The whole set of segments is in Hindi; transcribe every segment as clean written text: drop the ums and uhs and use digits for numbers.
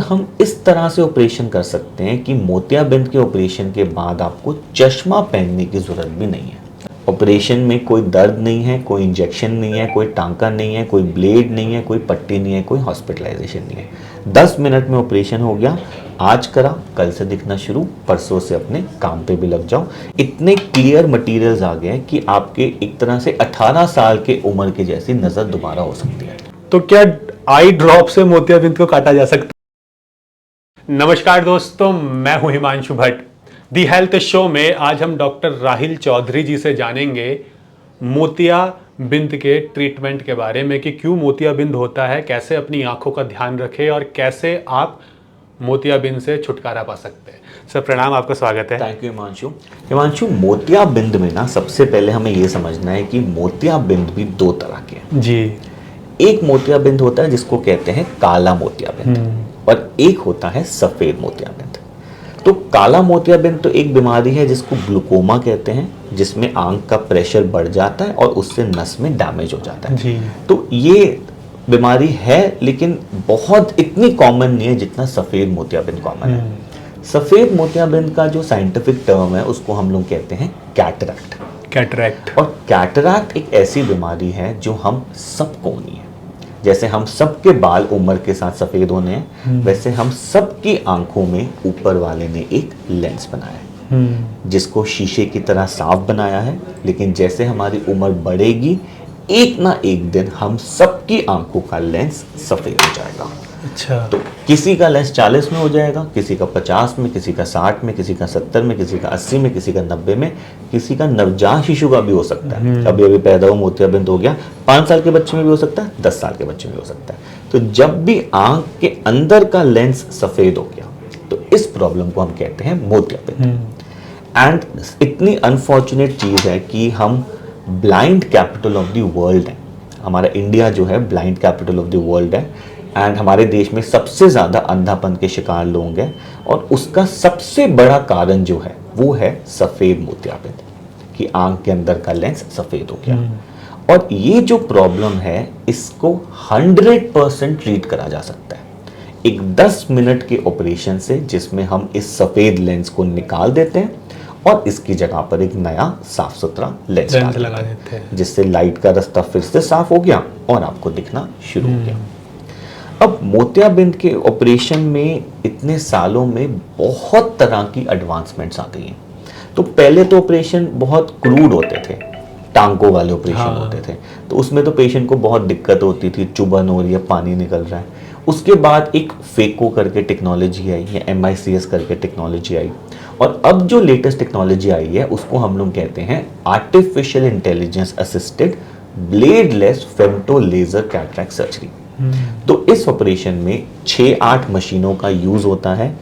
हम इस तरह से ऑपरेशन कर सकते हैं कि मोतियाबिंद के ऑपरेशन के बाद आपको चश्मा पहनने की ज़रूरत भी नहीं है। ऑपरेशन में कोई दर्द नहीं है, कोई इंजेक्शन नहीं है, कोई टांका नहीं है, कोई ब्लेड नहीं है, कोई पट्टी नहीं है, कोई हॉस्पिटलाइजेशन नहीं है। 10 मिनट में ऑपरेशन हो गया। आज करा, कल से दिखना शुरू, परसों से अपने काम पे भी लग जाओ। इतने क्लियर मटेरियल्स आ गए हैं कि आपके एक तरह से 18 साल के उम्र की जैसी नज़र दोबारा हो सकती है। तो क्या आई ड्रॉप से मोतियाबिंद को काटा जा सकता है? नमस्कार दोस्तों, मैं हूं Himanshu Bhatt. The health show में आज हम डॉक्टर राहिल चौधरी जी से जानेंगे मोतियाबिंद के ट्रीटमेंट के बारे में कि क्यों मोतियाबिंद होता है, कैसे अपनी आंखों का ध्यान रखें और कैसे आप मोतियाबिंद से छुटकारा पा सकते हैं। सर प्रणाम, आपका स्वागत है। Thank you Himanshu. मोतियाबिंद में ना सबसे पहले हमें ये समझना है कि मोतियाबिंद भी दो तरह के हैं जी। एक मोतियाबिंद होता है जिसको कहते हैं काला मोतियाबिंद और एक होता है सफेद मोतियाबिंद। तो काला मोतियाबिंद तो एक बीमारी है जिसको ग्लूकोमा कहते हैं, जिसमें आंख का प्रेशर बढ़ जाता है और उससे नस में डैमेज हो जाता है जी। तो ये बीमारी है, लेकिन बहुत इतनी कॉमन नहीं है जितना सफेद मोतियाबिंद कॉमन है। सफेद मोतियाबिंद का जो साइंटिफिक टर्म है उसको हम लोग कहते हैं कैटरैक्ट। और कैटरैक्ट एक ऐसी बीमारी है जो हम सबको होनी है। जैसे हम सबके बाल उम्र के साथ सफेद होने हैं, वैसे हम सबकी आंखों में ऊपर वाले ने एक लेंस बनाया है जिसको शीशे की तरह साफ बनाया है। लेकिन जैसे हमारी उम्र बढ़ेगी, एक ना एक दिन हम सबकी आंखों का लेंस सफेद हो जाएगा। अच्छा। तो किसी का लेंस 40 में हो जाएगा, किसी का 50 में, किसी का 60 में, किसी का 70 में, किसी का 80 में, किसी का 90 में, किसी का नवजात शिशु का भी हो सकता है। अभी अभी पैदा हुआ मोतियाबिंद हो गया, 5 साल के बच्चे में भी हो सकता है, 10 साल के बच्चे में भी हो सकता है। तो जब भी आंख के अंदर का लेंस सफेद हो गया तो इस प्रॉब्लम को हम कहते हैं मोतियाबिंद। एंड इतनी अनफॉर्चुनेट चीज है कि हम blind capital of the world है। हमारा इंडिया जो है blind capital of the world है एंड हमारे देश में सबसे ज़्यादा अंधापन के शिकार लोग हैं और उसका सबसे बड़ा कारण जो है वो है सफ़ेद मोतियाबिंद, कि आंख के अंदर का लेंस सफ़ेद हो गया। और ये जो प्रॉब्लम है इसको 100% ट्रीट करा जा सकता है एक 10 मिनट के ऑपरेशन से, जिसमें हम इस सफ़ेद लेंस को निकाल देते हैं और इसकी जगह पर एक नया साफ सुथरा लेंस लगा देते हैं, जिससे लाइट का रास्ता फिर से साफ हो गया और आपको दिखना शुरू हो गया। अब मोतियाबिंद के ऑपरेशन में इतने सालों में बहुत तरह की एडवांसमेंट्स आ गई हैं। तो पहले तो ऑपरेशन बहुत क्रूड होते थे, टांकों वाले ऑपरेशन होते थे, तो उसमें तो पेशेंट को बहुत दिक्कत होती थी, चुभन हो रही है, पानी निकल रहा है। उसके बाद एक फेको करके टेक्नोलॉजी आई या MICS करके टेक्नोलॉजी आई, और अब जो लेटेस्ट टेक्नोलॉजी आई है उसको हम लोग कहते हैं artificial intelligence assisted bladeless femto laser cataract surgery. तो इस ऑपरेशन में 6-8 मशीनों का यूज होता है।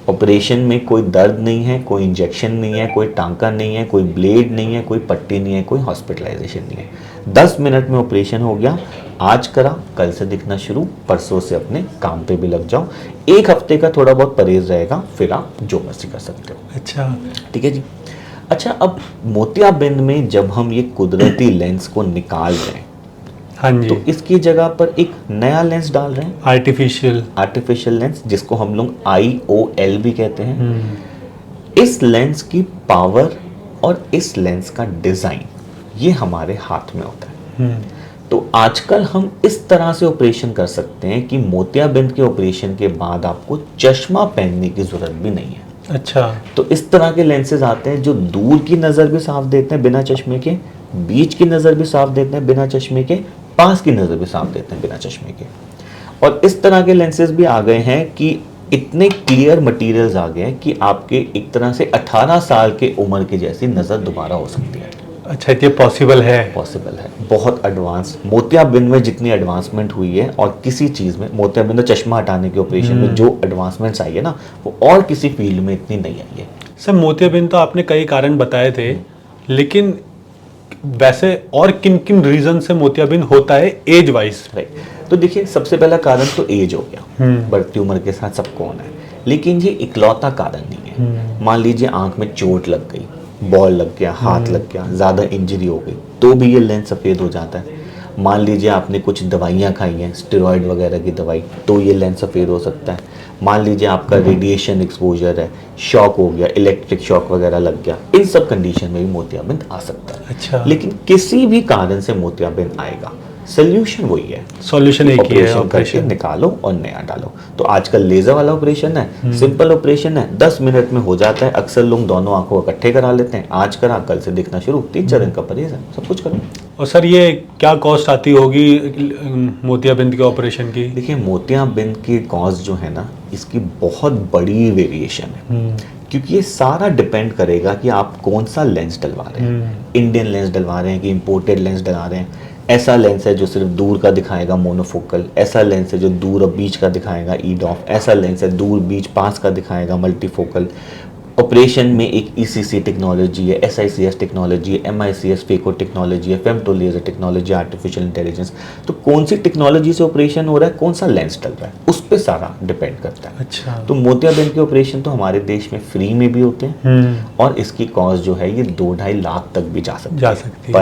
ऑपरेशन में कोई दर्द नहीं है, कोई इंजेक्शन नहीं है, कोई टांका नहीं है, कोई ब्लेड नहीं है, कोई पट्टी नहीं है, कोई हॉस्पिटलाइजेशन नहीं है। 10 मिनट में ऑपरेशन हो गया। आज करा, कल से दिखना शुरू, परसों से अपने काम पे भी लग जाओ। 1 हफ्ते का थोड़ा बहुत परहेज रहेगा, फिर आप जो मर्जी कर सकते हो। अच्छा, ठीक है जी। अच्छा, अब मोतियाबिंद में जब हम ये कुदरती लेंस को निकाल रहे हैं, हाँ जी, तो इसकी जगह पर एक नया लेंस डाल रहे हैं, आर्टिफिशियल लेंस, जिसको हम लोग IOL भी कहते हैं। इस लेंस की पावर और इस लेंस का डिजाइन ये हमारे हाथ में होता है। तो आजकल हम इस तरह से ऑपरेशन कर सकते हैं कि मोतियाबिंद के ऑपरेशन के बाद आपको चश्मा पहनने की जरूरत भी नहीं है। अच्छा। तो इस तरह के लेंसेज आते हैं जो दूर की नज़र भी साफ देते हैं बिना चश्मे के, बीच की नज़र भी साफ देते हैं बिना चश्मे के, पास की नज़र भी साफ देते हैं बिना चश्मे के। और इस तरह के लेंसेज भी आ गए हैं कि इतने क्लियर मटेरियल्स आ गए हैं कि आपके एक तरह से 18 साल के उम्र की जैसी नज़र दोबारा हो सकती है। अच्छा, ये पॉसिबल है? पॉसिबल है। बहुत एडवांस मोतियाबिंद में जितनी एडवांसमेंट हुई है और किसी चीज़ में, मोतियाबिंद चश्मा हटाने के ऑपरेशन में जो एडवांसमेंट्स आई है ना, वो और किसी फील्ड में इतनी नहीं आई है। सर, मोतियाबिंद तो आपने कई कारण बताए थे, लेकिन वैसे और किन किन रीजन से मोतियाबिंद होता है एज वाइज? राइट। तो देखिए, सबसे पहला कारण तो एज हो गया, बढ़ती उम्र के साथ सबको होना है, लेकिन ये इकलौता कारण नहीं है। मान लीजिए आंख में चोट लग गई, बॉल लग गया, हाथ लग गया, ज़्यादा इंजरी हो गई, तो भी ये लेंस सफ़ेद हो जाता है। मान लीजिए आपने कुछ दवाइयाँ खाई हैं, स्टेरॉइड वगैरह की दवाई, तो ये लेंस सफ़ेद हो सकता है। मान लीजिए आपका रेडिएशन एक्सपोजर है, शॉक हो गया, इलेक्ट्रिक शॉक वगैरह लग गया, इन सब कंडीशन में भी मोतियाबिंद आ सकता है। अच्छा। लेकिन किसी भी कारण से मोतियाबिंद आएगा, सोल्यूशन वही है, सॉल्यूशन एक ही है, ऑपरेशन करके ऑपरेशन। निकालो और नया डालो। तो आजकल लेजर वाला ऑपरेशन है, सिंपल ऑपरेशन है, 10 मिनट में हो जाता है। अक्सर लोग दोनों आंखों को इकट्ठे करा लेते हैं, आज करा कल से दिखना शुरू, 3-4 दिन का परहेज है, सब कुछ करो। और सर ये क्या कॉस्ट आती होगी मोतियाबिंद के ऑपरेशन की? देखिए मोतियाबिंद की कॉस्ट जो है ना, इसकी बहुत बड़ी वेरिएशन है, क्योंकि ये सारा डिपेंड करेगा कि आप कौन सा लेंस डलवा रहे हैं। इंडियन लेंस डलवा रहे हैं कि इंपोर्टेड लेंस डलवा रहे हैं। ऐसा लेंस है जो सिर्फ दूर का दिखाएगा मोनोफोकल, ऐसा लेंस है जो दूर और बीच का दिखाएगा ईडॉफ, ऐसा लेंस है दूर बीच पास का दिखाएगा मल्टीफोकल। ऑपरेशन में एक ECC टेक्नोलॉजी है, SICS टेक्नोलॉजी है, MICS फेको टेक्नोलॉजी है, femto laser technology, artificial intelligence. तो कौन सी टेक्नोलॉजी से ऑपरेशन हो रहा है, कौन सा लेंस डल रहा है, उस पर सारा डिपेंड करता है। अच्छा। तो मोतियाबिंद के ऑपरेशन तो हमारे देश में फ्री में भी होते हैं, और इसकी कॉस्ट जो है ये 2-2.5 लाख तक भी जा सकती है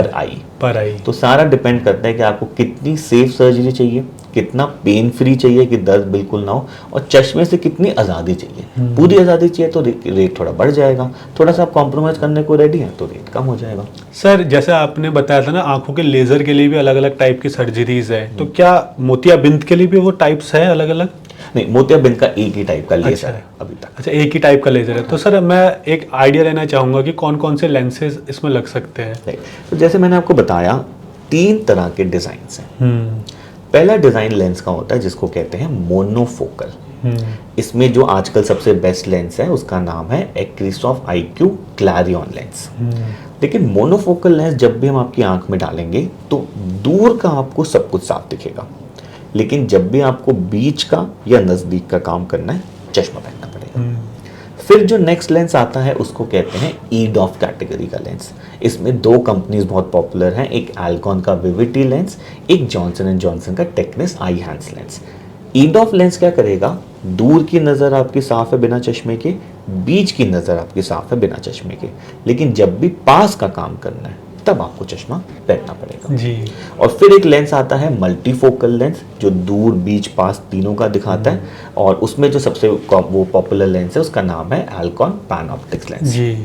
पर आई। तो सारा डिपेंड करता है कि आपको कितनी सेफ सर्जरी चाहिए, कितना पेन फ्री चाहिए कि दर्द बिल्कुल ना हो, और चश्मे से कितनी आज़ादी चाहिए। पूरी आज़ादी चाहिए तो रेट थोड़ा बढ़ जाएगा, थोड़ा सा आप कॉम्प्रोमाइज़ करने को रेडी हैं तो रेट कम हो जाएगा। सर जैसे आपने बताया था ना, आंखों के लेजर के लिए भी अलग अलग टाइप की सर्जरीज है, तो क्या मोतियाबिंद के लिए भी वो टाइप्स है अलग अलग? नहीं, मोतियाबिंद का एक ही टाइप का लेजर है अभी तक। अच्छा, एक ही टाइप का लेजर है। तो सर मैं एक आइडिया लेना चाहूँगा कि कौन कौन से लेंसेज इसमें लग सकते हैं। तो जैसे मैंने आपको बताया 3 तरह के डिज़ाइंस हैं। पहला डिज़ाइन लेंस का होता है जिसको कहते हैं मोनोफोकल। इसमें जो आजकल सबसे बेस्ट लेंस है उसका नाम है एक्रिसॉफ IQ क्लैरियन लेंस। लेकिन मोनोफोकल लेंस जब भी हम आपकी आंख में डालेंगे तो दूर का आपको सब कुछ साफ दिखेगा, लेकिन जब भी आपको बीच का या नज़दीक का काम करना है चश्मा पहनना पड़ेगा। फिर जो नेक्स्ट लेंस आता है उसको कहते हैं ईडॉफ कैटेगरी का लेंस। इसमें 2 कंपनीज बहुत पॉपुलर हैं, एक एल्कॉन का विविटी लेंस, एक जॉनसन एंड जॉनसन का टेक्निस आईहैंस लेंस। ईडॉफ लेंस क्या करेगा, दूर की नज़र आपकी साफ है बिना चश्मे के, बीच की नज़र आपकी साफ है बिना चश्मे के, लेकिन जब भी पास का काम करना है तब आपको चश्मा पहनना पड़ेगा जी। और फिर एक लेंस आता है मल्टीफोकल लेंस जो दूर बीच पास तीनों का दिखाता है, और उसमें जो सबसे वो पॉपुलर लेंस है उसका नाम है एल्कॉन पैनऑप्टिक्स लेंस जी।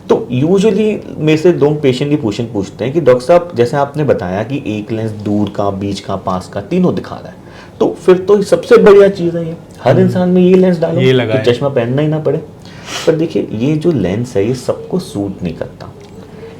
तो यूजुअली मेरे से 2 पेशेंट ये क्वेश्चन पूछते हैं कि डॉक्टर साहब जैसे आपने बताया कि एक लेंस दूर का, बीच का, पास का तीनों दिखा रहा है, तो फिर तो सबसे बढ़िया चीज़ है ये, हर इंसान में ये लेंस डालो, ये चश्मा पहनना ही ना पड़े। पर देखिए ये जो लेंस है ये सबको सूट नहीं करता।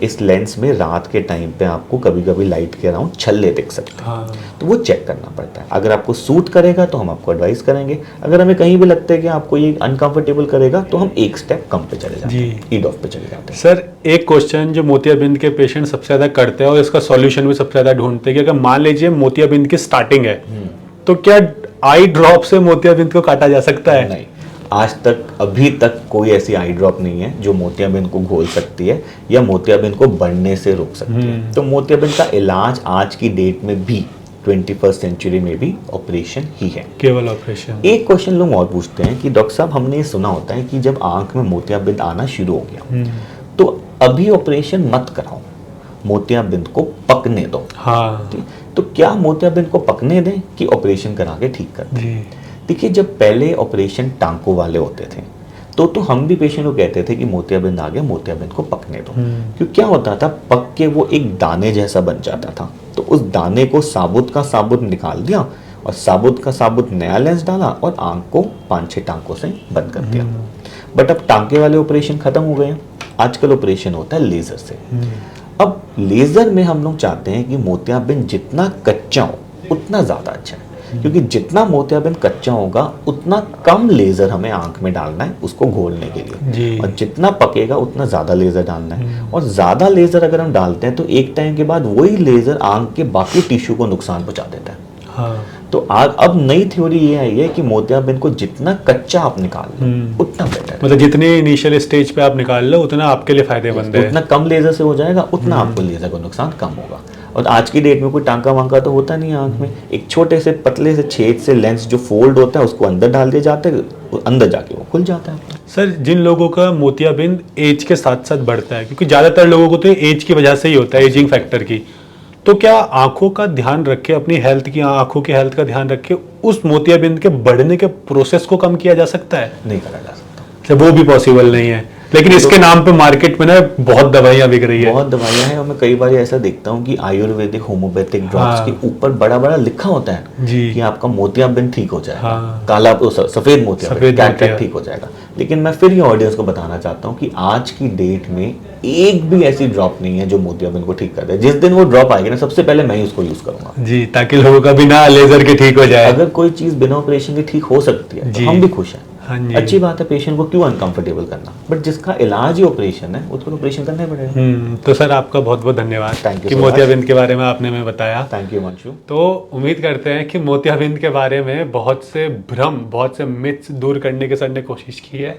इस लेंस में रात के टाइम पे आपको कभी कभी लाइट के अराउंड छल्ले दिख सकते हैं, तो वो चेक करना पड़ता है। अगर आपको सूट करेगा तो हम आपको एडवाइस करेंगे, अगर हमें कहीं भी लगता है कि आपको ये अनकंफर्टेबल करेगा तो हम एक स्टेप कम पे चले जाते हैं, ईडॉफ पे चले जाते हैं। सर एक क्वेश्चन जो मोतियाबिंद के पेशेंट सबसे ज़्यादा करते हैं और इसका सॉल्यूशन भी सबसे ज़्यादा ढूंढते हैं कि अगर मान लीजिए मोतियाबिंद की स्टार्टिंग है तो क्या आई ड्रॉप से मोतियाबिंद को काटा जा सकता है? नहीं, आज तक अभी तक कोई ऐसी आई ड्रॉप नहीं है जो मोतियाबिंद को घोल सकती है या मोतियाबिंद को बढ़ने से रोक सकती है। तो मोतियाबिंद का इलाज आज की डेट में भी 21st सेंचुरी में भी ऑपरेशन ही है, केवल ऑपरेशन। एक क्वेश्चन लोग और पूछते हैं कि डॉक्टर साहब हमने ये सुना होता है कि जब आंख में मोतियाबिंद आना शुरू हो गया तो अभी ऑपरेशन मत कराओ, मोतियाबिंद को पकने दो। हाँ। तो क्या मोतियाबिंद को पकने दें कि ऑपरेशन करा के ठीक कर दें? देखिए जब पहले ऑपरेशन टांकों वाले होते थे तो हम भी पेशेंट को कहते थे कि मोतियाबिंद आ गया, मोतियाबिंद को पकने दो। क्यों क्या होता था, पक के वो एक दाने जैसा बन जाता था, तो उस दाने को साबुत का साबुत निकाल दिया और साबुत का साबुत नया लेंस डाला और आंख को 5-6 टांकों से बंद कर दिया। बट अब टांके वाले ऑपरेशन खत्म हो गए हैं, आजकल ऑपरेशन होता है लेजर से। अब लेजर में हम लोग चाहते हैं कि मोतियाबिंद जितना कच्चा हो उतना ज्यादा अच्छा है, क्योंकि जितना मोतियाबिंद कच्चा होगा उतना कम लेजर हमें आंख में डालना है उसको घोलने के लिए, और जितना पकेगा उतना ज्यादा लेजर डालना है। और ज्यादा लेजर अगर हम डालते हैं तो एक टाइम के बाद वही लेजर आंख के बाकी टिश्यू को नुकसान पहुंचा देता है। हाँ। तो अब नई थ्योरी ये आई है कि मोतियाबिंद को जितना कच्चा आप निकाल लो उतना बेटर है। मतलब जितने इनिशियल स्टेज पे आप निकाल लो उतना आपके लिए फायदेमंद है। उतना कम लेजर से हो जाएगा, उतना आपको लेजर का नुकसान कम होगा। और आज की डेट में कोई टांका वांका तो होता नहीं है आंख में, एक छोटे से पतले से छेद से लेंस जो फोल्ड होता है उसको अंदर डाल दिया जाता है, अंदर जाके वो खुल जाता है। सर जिन लोगों का मोतियाबिंद एज के साथ साथ बढ़ता है, क्योंकि ज़्यादातर लोगों को तो एज की वजह से ही होता है, एजिंग फैक्टर की, तो क्या आंखों का ध्यान रख के, अपनी हेल्थ की, आंखों की हेल्थ का ध्यान रख के उस मोतियाबिंद के बढ़ने के प्रोसेस को कम किया जा सकता है? नहीं करा जा सकता। अच्छा, वो भी पॉसिबल नहीं है, लेकिन इसके नाम पे मार्केट में ना बहुत दवाइयां बिक रही है। बहुत दवाइयां हैं और मैं कई बार ऐसा देखता हूँ कि आयुर्वेदिक होम्योपैथिक ड्रग्स हाँ। के ऊपर बड़ा बड़ा लिखा होता है जी। कि आपका मोतियाबिंद ठीक हो जाएगा, हाँ। काला सफेद मोतियाबिंद, सफेद कैटरेक्ट मोतिया। ठीक हो जाएगा। लेकिन मैं फिर ये ऑडियंस को बताना चाहता हूँ कि आज की डेट में एक भी ऐसी ड्रॉप नहीं है जो मोतियाबिंद को ठीक कर दे। जिस दिन वो ड्रॉप आएगी ना, सबसे पहले मैं ही उसको यूज करूंगा जी, ताकि लोगों का बिना लेजर के ठीक हो जाए। अगर कोई चीज बिना ऑपरेशन के ठीक हो सकती है जी। तो हम भी खुश हैं। हाँ जी। अच्छी बात है, पेशेंट को क्यों अनकंफर्टेबल करना, बट जिसका इलाज ही ऑपरेशन है उसको तो ऑपरेशन करना ही पड़ेगा। तो सर आपका बहुत बहुत धन्यवाद Thank you कि so much. मोतियाबिंद के बारे में आपने हमें बताया। Thank you Manshu. तो उम्मीद करते हैं कि मोतियाबिंद के बारे में बहुत से भ्रम, बहुत से मिथ्स दूर करने की सर ने कोशिश की है।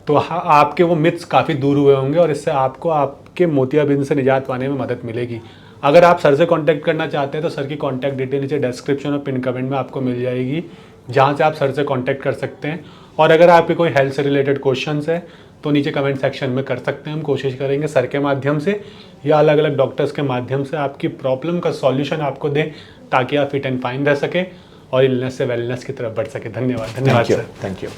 तो आपके वो मिथ्स काफ़ी दूर हुए होंगे और इससे आपको आपके मोतियाबिंद से निजात पाने में मदद मिलेगी। अगर आप सर से कांटेक्ट करना चाहते हैं तो सर की कांटेक्ट डिटेल नीचे डिस्क्रिप्शन और पिन कमेंट में आपको मिल जाएगी, जहाँ से आप सर से कांटेक्ट कर सकते हैं। और अगर आपके कोई हेल्थ से रिलेटेड क्वेश्चंस है तो नीचे कमेंट सेक्शन में कर सकते हैं। हम कोशिश करेंगे सर के माध्यम से या अलग अलग डॉक्टर्स के माध्यम से आपकी प्रॉब्लम का सॉल्यूशन आपको दें, ताकि आप फिट एंड फाइन रह सके और इलनेस से वेलनेस की तरफ बढ़ सके। धन्यवाद। धन्यवाद सर। Thank you.